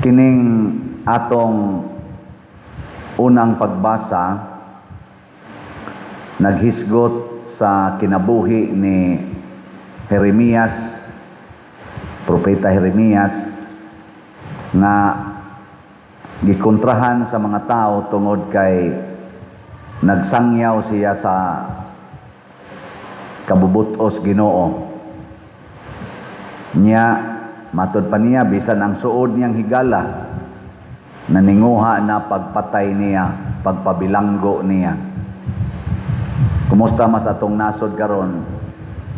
Kining atong unang pagbasa naghisgot sa kinabuhi ni Jeremias, propeta Jeremias, nga gikontrahan sa mga tao tungod kay nagsangyaw siya sa kabubutos Ginoo. Nya matod pa niya bisan ang suod niyang higala naninguha na pagpatay niya, pagpabilanggo niya. Kumusta mas atong nasod karon?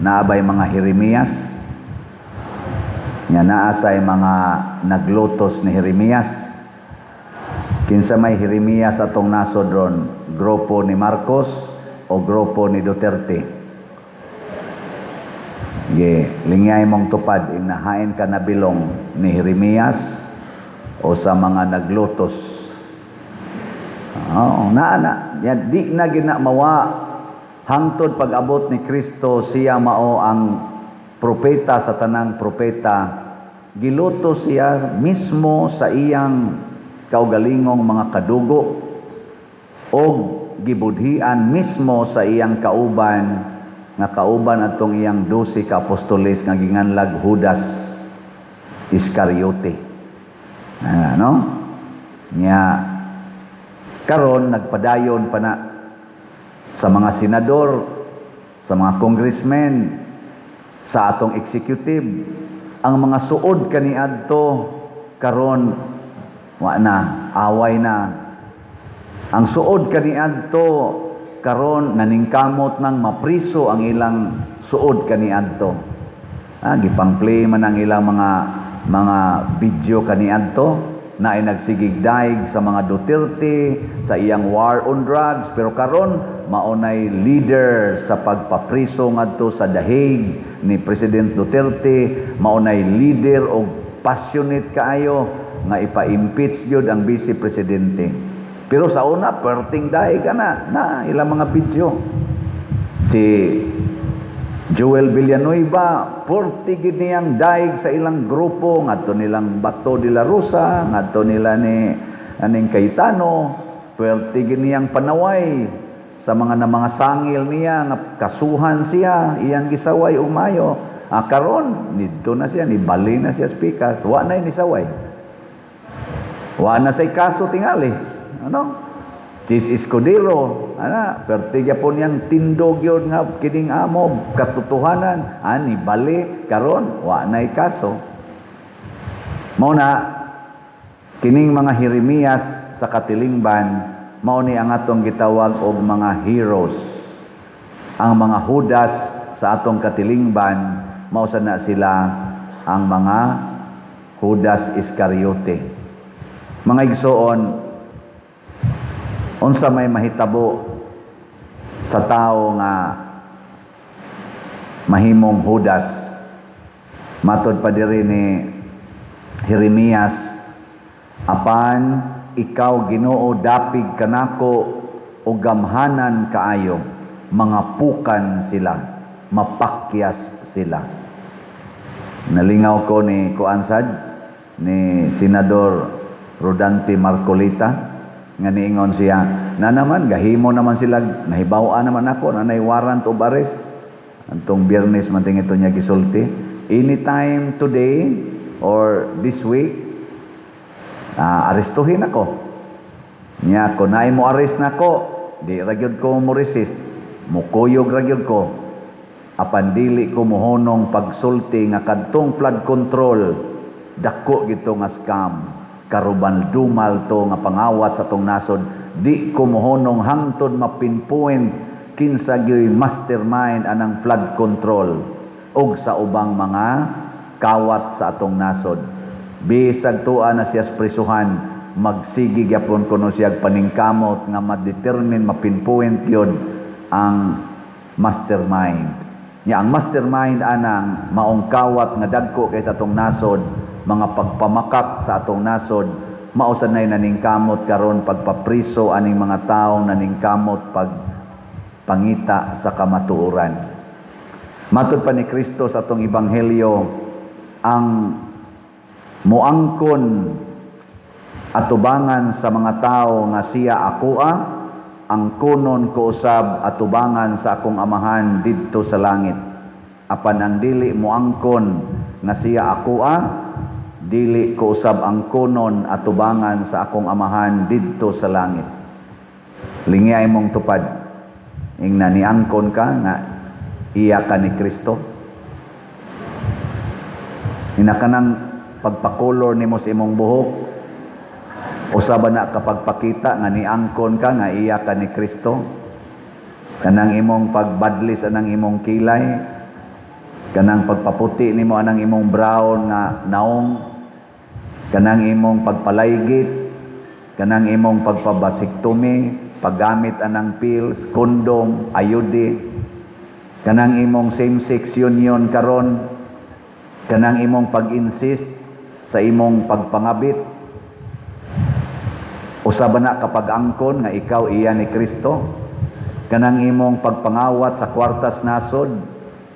Naabay mga Jeremias, nga naasay mga naglutos ni Jeremias. Kinsa may Jeremias atong nasod ron? Grupo ni Marcos o grupo ni Duterte? Lingay mong tupad, inahain ka na bilong ni Jeremias o sa mga naglutos. Di na ginamawa hangtod pag-abot ni Kristo, siya mao ang propeta sa tanang propeta. Gilutos siya mismo sa iyang kaugalingong mga kadugo o gibudhian mismo sa iyang kauban, nga kauban atong iyang 12 ka apostoles nga ginganlag Judas Iscariote. Nya karon nagpadayon pa na sa mga senador, sa mga congressmen, sa atong executive, ang mga suod kaniadto karon wa na, away na. Ang suod kaniadto karon naningkamot nang mapriso ang ilang suod kaniadto. Gipang-play man ang ilang mga video kaniadto na ay nagsigig daig sa mga Duterte sa iyang war on drugs, pero karon maunay leader sa pagpapriso ngadto sa dahig ni President Duterte, maunay leader o passionate kaayo nga ipa-impeach gyud ang Vice Presidente. Pero sa una, perting daig na ilang mga video. Si Joel Villanueva, portigid niyang daig sa ilang grupo, ngadto nilang Bato de la Rosa, ngadto nila ni aning Cayetano, portigid niyang panaway sa mga sangil niya, nga kasuhan siya, iyang gisaway umayo. Karon nidto na siya, nibali na siya speakas, wa na ni saway. Wa na say kaso tingali. Chis Escudero, pertigya po niyang tindog yun nga kining amo, katotohanan, ni bali, karon, wa na'y kaso. Mauna, kining mga Jeremias sa katilingban, mauni ang atong gitawag og mga heroes. Ang mga Judas sa atong katilingban, mausa na sila ang mga Judas Iscariote. Mga igsoon, unsa may mahitabo sa tao nga mahimong Judas? Matod pa diri ni Jeremias, apan ikaw Ginoo dapig kanako o gamhanan kaayo, mga pukan sila, mapakyas sila. Nalingaw ko ni Kuansad, ni Senador Rodante Marcolita, nga niingon siya, na naman, gahimo naman sila, nahibawa naman ako, na warrant of arrest. Antong Biyernes man ito niya gisulti. Anytime today or this week, arestuhin ako. Nya, kung naay mo arrest na ako, di ragyod ko mo resist. Mukuyog ragyod ko. Apan dili ko muhonong pagsulti nga kadtong flood control, dako gito nga scam. Karuban dumal to nga pangawat sa tong nasod, di ko mohonong hangtod mapinpoint kinsa gyoy mastermind anang flood control og sa ubang mga kawat sa atong nasod. Bisag tuwa na siya prisuhan, magsigi gyapon kuno siya paningkamot nga ma-determine mapinpoint yun ang mastermind. Ang mastermind anang maong kawat nga dagko kay sa atong nasod, mga pagpamakak sa atong nasod, mausan na'y naningkamot karon pagpapriso aning mga taong naningkamot pangita sa kamatuoran. Matud pa ni Kristo sa atong ebanghelyo, ang muangkon atubangan sa mga tao nga siya akoa, ang kunon ko usab atubangan sa akong amahan didto sa langit. Apan ang dili mo angkon nga siya akoa, dili ko usab ang kunon atubangan sa akong amahan didto sa langit. Lingiay mong tupad. Ingna niangkon ka nga iya ka ni Kristo. Hinakanang pagpakolor nimo sa imong buhok, usaba na kapag pakita nga niangkon ka nga iya ka ni Kristo. Kanang imong pagbadlis anang imong kilay, kanang pagpaputi nimo anang imong brown nga naong, kanang imong pagpalaygit, kanang imong pagpabasiktomi, paggamit anang pills, kondom, ayude, kanang imong same-sex union karon, kanang imong pag-insist sa imong pagpangabit, usaba na kapag angkon nga ikaw iya ni Kristo. Kanang imong pagpangawat sa kwartas nasod,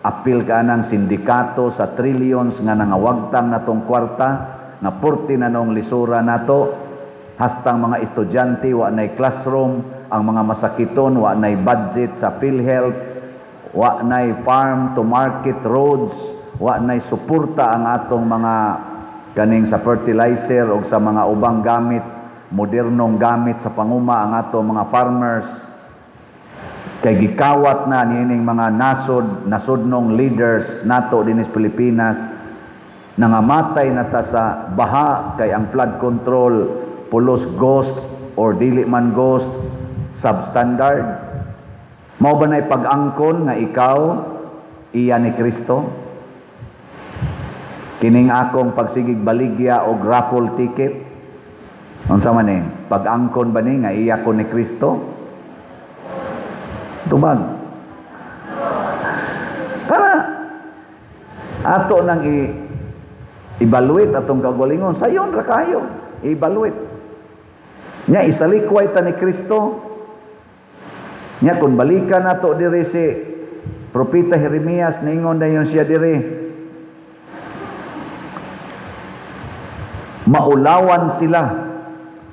apil ka ng sindikato sa trillions nga nangawagtang natong kwarta, nga 40 na nung lisura nato, hastang mga estudyante wa nay classroom, ang mga masakiton wa nay budget sa PhilHealth, wa nay farm to market roads, wa nay suporta ang atong mga kaning sa fertilizer o sa mga ubang gamit, modernong gamit sa panguma ang atong mga farmers. Kay gikawat na nining mga nasodnong leaders nato dinis Pilipinas, nangamatay na ta sa baha kay ang flood control pulos ghost or dili man ghost substandard. Mao ba nay pag-angkon nga ikaw iya ni Kristo? Kining akong pagsigig baligya o raffle ticket, unsa man ni pag-angkon ba ni nga iya ko ni Kristo? Tubag. Para ato nang evaluate atong kagalingon, sayon ra kayo evaluate. Nya isalikway ta ni Kristo. Nya kung balikan nato diri si Propeta Jeremias, ningon dayon siya diri, maulawan sila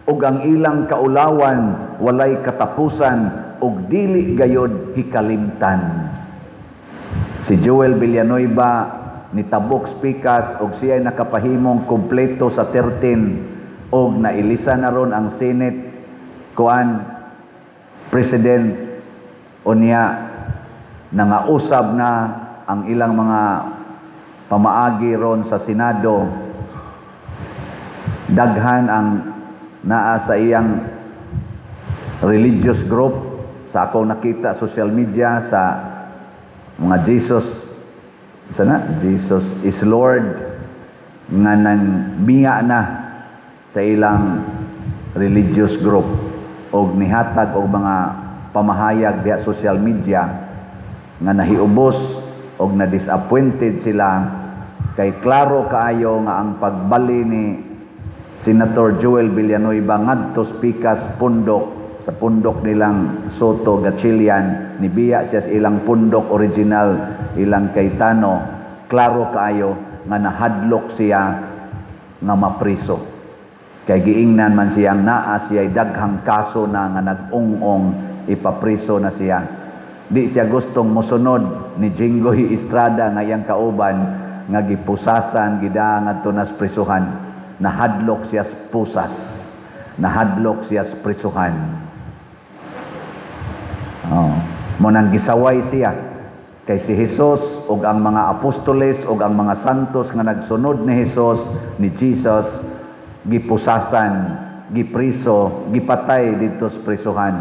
ug ang ilang kaulawan walay katapusan ug dili gayod hikalimtan. Si Joel Villanueva nitabok spikas ug siya nakapahimong kompleto sa 13 ug nailisa na ron ang Senate kuan President unya nangausab na ang ilang mga pamaagi ron sa Senado. Daghan ang naa sa iyang religious group sa akong nakita social media sa mga Jesus is Lord nga nang binga na sa ilang religious group og nihatag og mga pamahayag diha social media nga nahiubos og na disappointed sila kay klaro kaayo nga ang pagbali ni Senator Joel Villanueva ngadto Pikas Pundok sa pundok nilang Soto Gatchalian, nibiya siya sa ilang pundok original ilang Cayetano, klaro kaayo nga nahadlok siya nga mapriso. Kay giingnan man siyang naa siya daghang kaso na nga nag-ung-ong ipapriso na siya. Di siya gustong mosunod ni Jinggoy Estrada nga iyang kauban nga gipusasan gida ngadto nas prisuhan. Nahadlok siya sa pusas. Nahadlok siya sa prisuhan. Mo nang gisaway siya kay si Jesus ug ang mga apostoles ug ang mga santos nga nagsunod ni Jesus, ni Jesus, gipusasan, gipriso, gipatay dito sa prisuhan.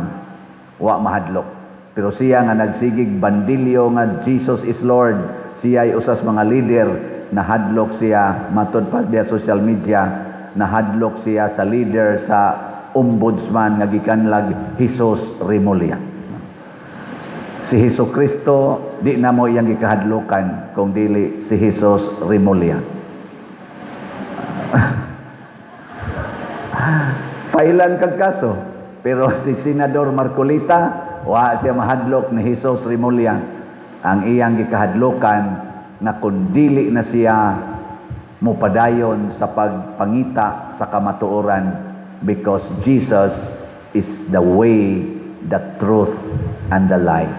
Wa mahadlok. Pero siya nga nagsigig bandilyo nga Jesus is Lord, siya ay usas mga leader, nahadlok siya matud pa diya social media, nahadlok siya sa leader sa ombudsman nga gikanlag Jesus Remulla. Si Hesus Kristo di na mo iyang gikahadlukan kung dili si Jesus Remulla. Pailan kag kaso, pero si Senador Marcolita wa siya mahadlok ni Jesus Remulla. Ang iyang gikahadlukan na kung dili na siya mupadayon sa pagpangita sa kamatuoran, because Jesus is the way, the truth, and the life.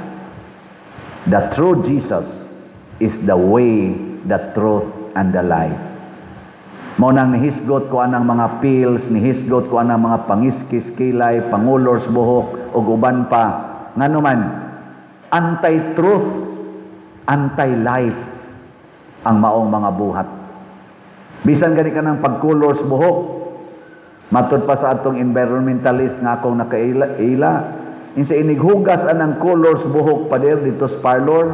The true Jesus is the way, the truth, and the life. Mao nang nihisgot ko anang mga pills, nihisgot ko anang mga pangiskis kilay, pangulors buhok, ug uban pa. Ngano man, anti-truth, anti-life ang maong mga buhat. Bisan gani ka ng pagkulors buhok, matud pa sa atong environmentalist nga akong nakaila, insa inighugas anang colors buhok pa der dito sa parlor,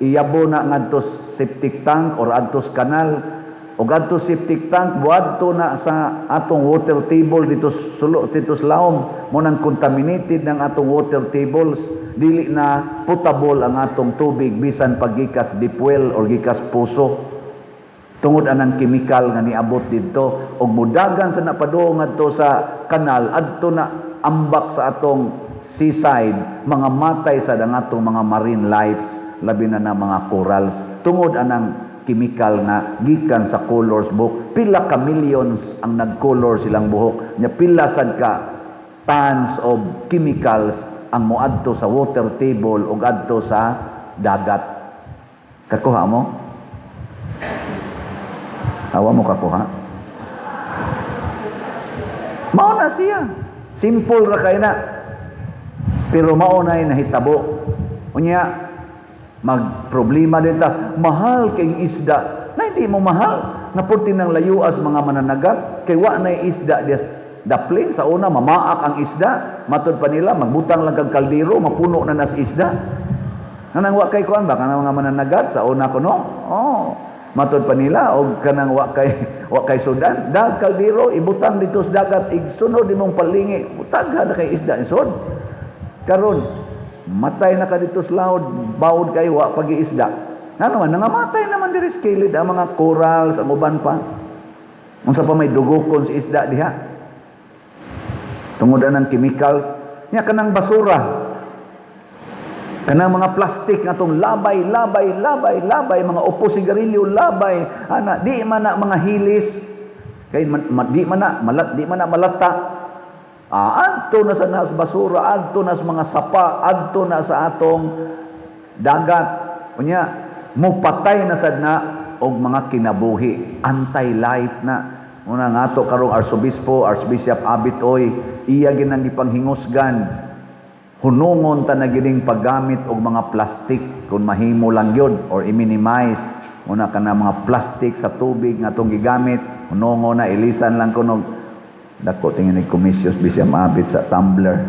iyabo na ngadto septic tank or adtos kanal, o adto septic tank buadto na sa atong water table dito sulo dito sa laom, mo nang contaminated ng atong water tables, dili na potable ang atong tubig bisan paggikas deep well or gikas puso. Tungod anang chemical nga niabot dito og mudagan sa napadung adto sa kanal adto na ambak sa atong seaside, mga matay sa atong mga marine lives, labi na mga corals tungod anang chemical nga gikan sa colors buhok. Pila ka millions ang nag-color silang buhok nya, pila sad ka tons of chemicals ang moadto sa water table ug adto sa dagat. Kakuha mo? Awa mo kakuha? Mao na siya. Simple ra kay na. Pero mao na nahitabo. Unya, magproblema din ta. Mahal kayong isda. Na hindi mo mahal. Napurti ng layuas mga mananagat. Kay wa na isda dias daplin. Sa una, mamaak ang isda. Matod pa nila, magbutang lang kang kaldero, mapuno na nas isda. Nanang wa kay kuan ba? Kanang mga mananagat. Sa una ko no? Oh. Matod pa nila og kanang wa kay sudan dag kaldero ibutang dito sa dagat igsunod imong palingi utagha na kay isda isod karon matay na ka dito sa laod bawod kay wa pag-iisda ngano man nangamatay naman diri sa kilid ang mga corals ang uban pa unsa pa may dugokon sa isda diha tungod anang chemicals nya kanang basura. Kanang mga plastik nga tong labay, mga upo sigarilyo, labay, ana, di man na mga hilis, kay di man na malata. Adto na sa nas basura, adto na sa mga sapa, adto na sa atong dagat. Unya, mupatay na sad na og mga kinabuhi, anti-life na. Una nga ato karong Archbishop Abit Oy, iya ginang ipanghingusgan. Hunungon ta na gining paggamit og mga plastic kung mahimo lang yun or i-minimize muna ka na mga plastic sa tubig nga itong gigamit. Hunungon na ilisan lang kunog dako tingin ni komisyos bisya maabit sa tumbler.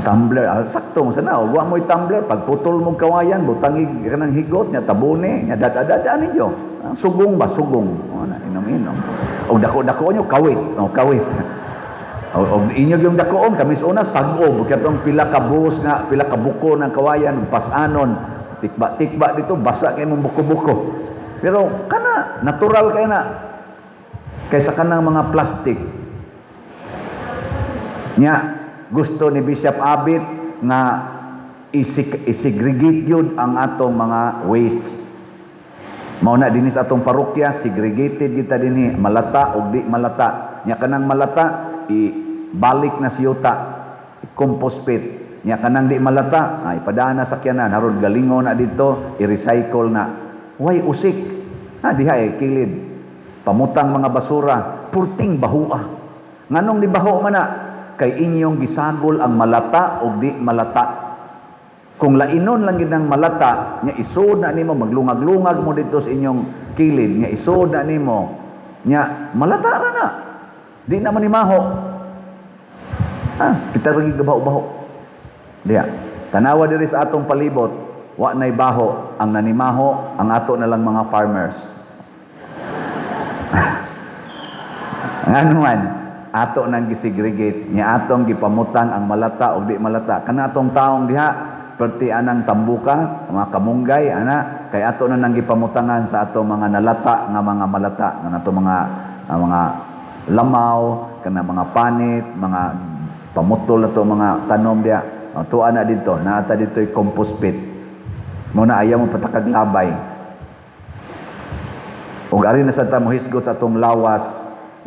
Tumbler sakto mo sana wa mo'y tumbler pagputol mo kawayan butangi ka ng higot nya tabune nya dadadaan ninyo sugong ana inom og dako nyo kawit o inyo yung dakoon kami sa una sagob katong pila ka buhos nga pila ka buko ng kawayan pasanon tikba dito basa kay mong buko-buko pero kana natural kay na kaysa kanang mga plastic nya gusto ni Bishop Abit nga i-segregate yun ang atong mga wastes. Mao na dinis atong parokya segregated kita dinhi malata ug di malata nya kanang malata ibalik na siyuta compost pit nya kanang di malata ay padaan na sakyanan haron galingon na dito i-recycle na way usik diha kilid pamutang mga basura purting bahua nganong ni baho man na kay inyong gisagol ang malata ug di malata kung lainon lang gid ang malata nya isod na nimo maglungag-lungag mo dito sa inyong kilid nya isod na nimo nya malata na di naman imaho. Kita rin gabaho-baho. Diya. Tanawa diri sa atong palibot, wa nay baho, ang nanimaho, ang ato na lang mga farmers. Ngano man, ato nang gisegregate, nya atong gipamutang ang malata o di malata. Kana atong taong diha, perti anang tambuka, mga kamunggay, ana, kay ato na nang gipamutangan sa atong mga nalata nga mga malata, nga ato mga lamaw, kana mga panit, mga pamutol na to mga tanom dia. Tuwa na dito, naata dito yung compost pit. Muna ayaw mo patakag labay. Ug ari na sa tamuhisgot sa atong lawas,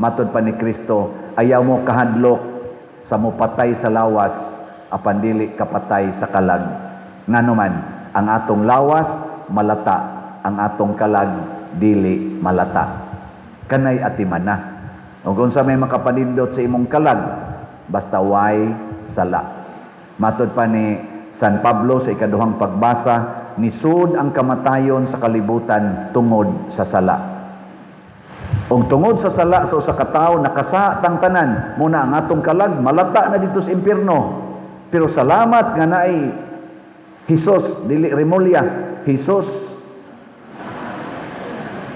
Matod pa ni Kristo, ayaw mo kahadlok sa mupatay sa lawas, apan dili kapatay sa kalag. Nganuman, ang atong lawas malata, ang atong kalag dili malata. Kanay atiman na. O kung sa may makapanindot sa imong kalag, basta way sala. Matod pa ni San Pablo sa ikaduhang pagbasa, nisud ang kamatayon sa kalibutan tungod sa sala. Og tungod sa sala sa usa ka tawo nakasa tang tanan, muna ang atong kalag malata na dito sa impierno. Pero salamat nga naay Hesus dili Remulya, Hesus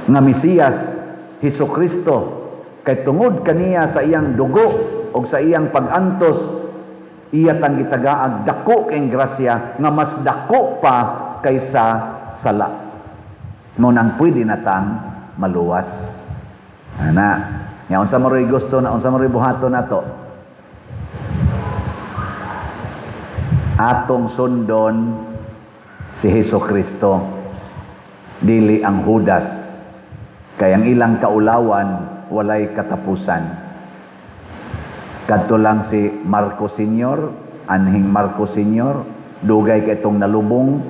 nga Mesiyas, Hesus Kristo, kay tungod kaniya sa iyang dugo o sa iyang pag-antos, iya tang gitagaag dako kay grasya nga mas dako pa kaysa sala. Mo nang pwede na tang maluwas. Ana, nya unsa mo ray gusto na unsa mo ray buhaton nato? Atong sundon si Hesus Kristo, dili ang Judas. Kay ang ilang kaulawan walay katapusan. Kadto lang si Marcos Sr., anhing Marcos Sr., dugay kay itong nalubong,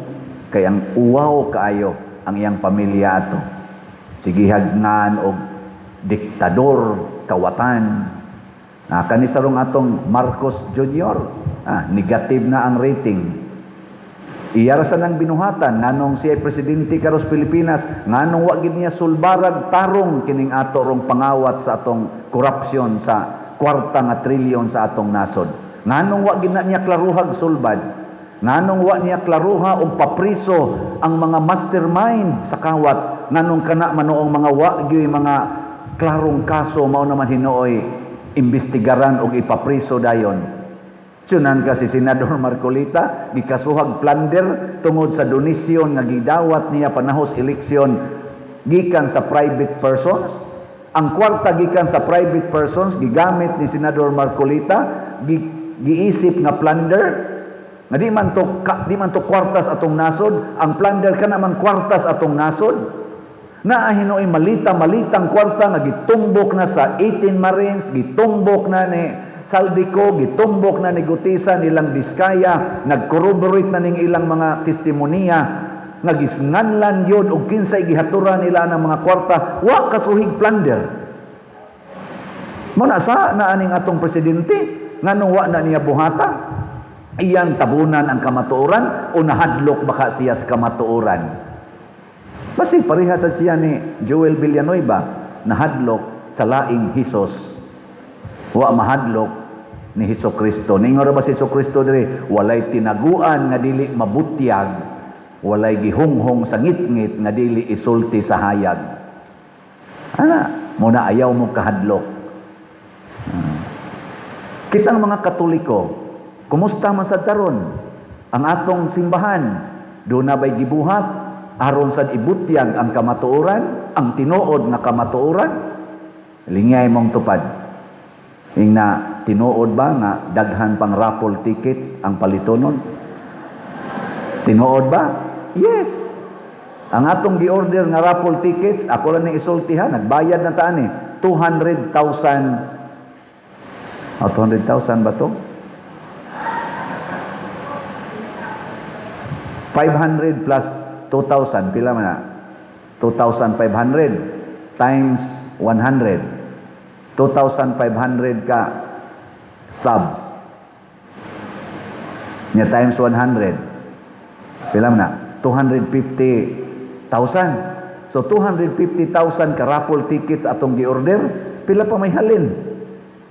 kay ang uwaw kaayo ang iyang pamilya ato. Sigihagnan og diktador, kawatan. Kanisarong atong Marcos Jr., negative na ang rating. Iyara sa nang binuhatan, nganong siya presidente karos Pilipinas, nganong wa gid niya sulbarag tarong kining ato rong pangawat sa atong korupsyon sa kwarta nga trilyon sa atong nasod. Nganong wa gid na niya klaruhag sulbad, nganong wa niya klaruha og papriso ang mga mastermind sa kawat, nganong kana manoong mga wa gyud mga klarong kaso mao naman hinuoy imbestigaran og ipapriso dayon. Sunan ka si Senador Marcolita, gikasuhag plunder tungod sa donasyon nga gidawat niya panahos eleksyon gikan sa private persons. Ang kwarta gikan sa private persons gigamit ni Senador Marcolita, giisip nga plunder nga di man to kwartas atong nasod, ang plunder kana man kwartas atong nasod. Na hinoy malitang kwarta nga gitumbok na sa 18 Marines, gitumbok na ni Saldico, gitumbok na ni Gutisa, nilang Diskaya, nag-corroborate na ning ilang mga testimonya, nga gisnganlan yun, o kinsay gihatura nila ng mga kwarta, wa kasuhig plunder. Muna sa naaning atong presidente, nga nung wa na niya buhata, iyang tabunan ang kamatuoran, o nahadlok baka siya sa kamatuoran. Basig parihas siya ni Joel Villanueva, nahadlok sa laing Hesus. Wa mahadlok ni Hesus Kristo. Ningora ba si Hesus Kristo diri? Walay tinaguan nga dili mabutyag, walay gihunghong sa ngit-ngit nga dili isulti sa hayag. Muna ayaw mo kahadlok. Kitang mga Katoliko, kumusta man sa taron? Ang atong simbahan, doon na ba'y gibuhat, aron sa ibutyag ang kamatuoran, ang tinuod nga kamatuoran? Lingay mong tupad. Na tinuod ba nga daghan pang raffle tickets ang palitonon? Tinuod ba? Yes. Ang atong gi-order nga raffle tickets, ako lang ni isultihan, nagbayad na taan 200,000. 200,000 ba to? 500 plus 2,000, pila man na? 2,500 times 100. 2,500 ka subs. Nya times 100. Pila man na? 250,000. So 250,000 ka raffle tickets atong gi-order, pila pa may halin?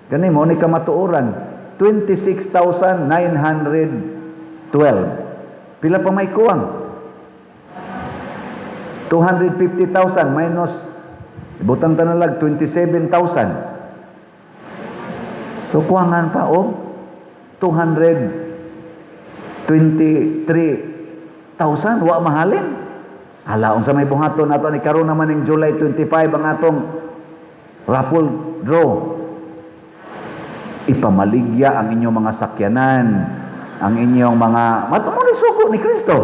Kani mo ni kamatuoran, 26,912. Pila pa may kuwang? 250,000 minus ibutang tanalag 27,000. So kuwangan pa 223,000 wa mahalin. Hala unsa may buhaton nato ni karon naman ning July 25 ang atong raffle draw. Ipamaligya ang inyong mga sakyanan, ang inyong mga matumo ni sugo ni Kristo.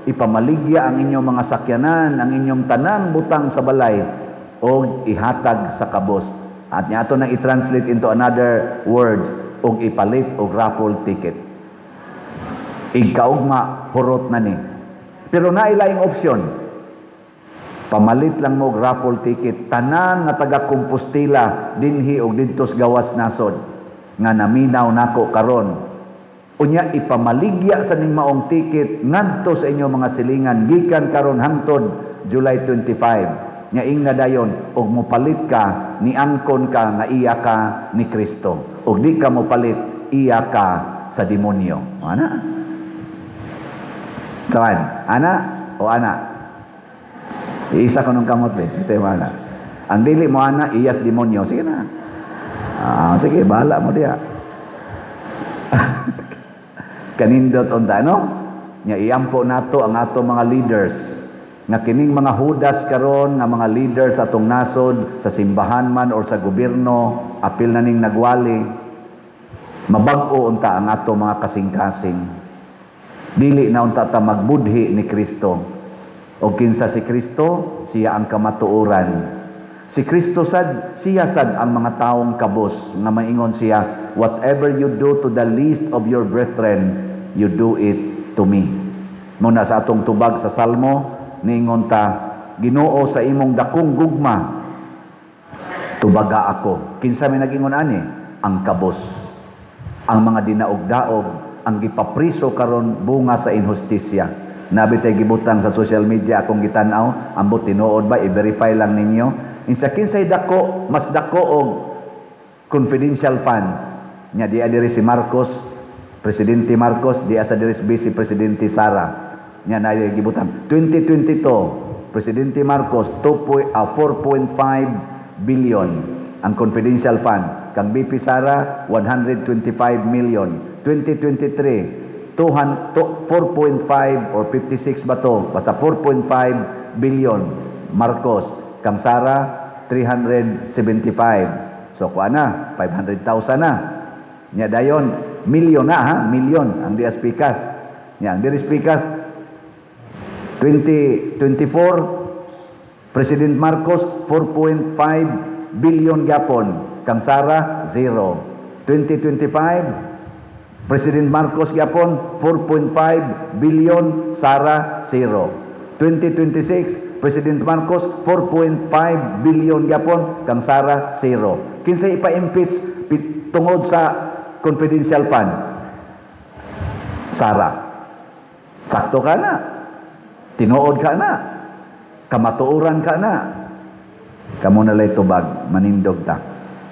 Ipamaligya ang inyong mga sakyanan, ang inyong tanang butang sa balay o ihatag sa kabos At niya ato nang i-translate into another words og ipalit og raffle ticket. Igkaugma hurot na ni. Pero nailaing option. Pamalit lang mo og raffle ticket tanan nga taga Compostela dinhi og didtos gawas nasod nga naminaw nako karon. Unya ipamaligya sa ning maong ticket ngadto sa inyo mga silingan gikan karon hangtod July 25. Nya ingna dayon og mopalit ka ni angkon ka nga iya ka ni Kristo. Og di ka mopalit iya ka sa demonyo. Ana? Sawan, ana o ana? Iisa ko nung kamot Say mana? Ang dili mo ana iyas demonyo. Sige na. Sige, bahala mo diya. Kanindot unta no? Nya iampo nato ang ato mga leaders nga kining mga hudas karon nga mga leaders atong nasod sa simbahan man or sa gobyerno apil na ning nagwali mabag-o unta ang ato mga kasing-kasing dili na unta ta magbudhi ni Kristo o kinsa si Kristo siya ang kamatuoran si Kristo sad siya sad ang mga taong kabos nga maingon siya whatever you do to the least of your brethren you do it to me muna sa atong tubag sa Salmo ningon ta Ginoo sa imong dakong gugma tubaga ako kinsa may nagingon ani ang kabos ang mga dinaog-daog ang gipapriso karon bunga sa inhustisya nabi tay gibutang sa social media akong gitan-aw ambot tinuod ba i-verify lang ninyo insa kinsay dako mas dako og confidential funds nya di adiri si Marcos Presidente Marcos di asa diri si Vice Presidente Sara nya na gibutang 2022 Presidente Marcos 4.5 billion ang confidential fund kang BP Sara 125 million 2023 4.5 or 56 ba to basta 4.5 billion Marcos kang Sara 375 so kuha na 500,000 na nya dayon milyon na ha milyon ang dias pikas nya ang dias pikas 2024 President Marcos 4.5 billion gyapon kang Sara 0 2025 President Marcos gyapon 4.5 billion Sara 0 2026 President Marcos 4.5 billion gyapon kang Sara 0 kinsay ipa-impeach tungod sa confidential fund Sara sakto ka na tinuod ka na, kamatuoran ka na. Kamo na lay tubag, manindog ta.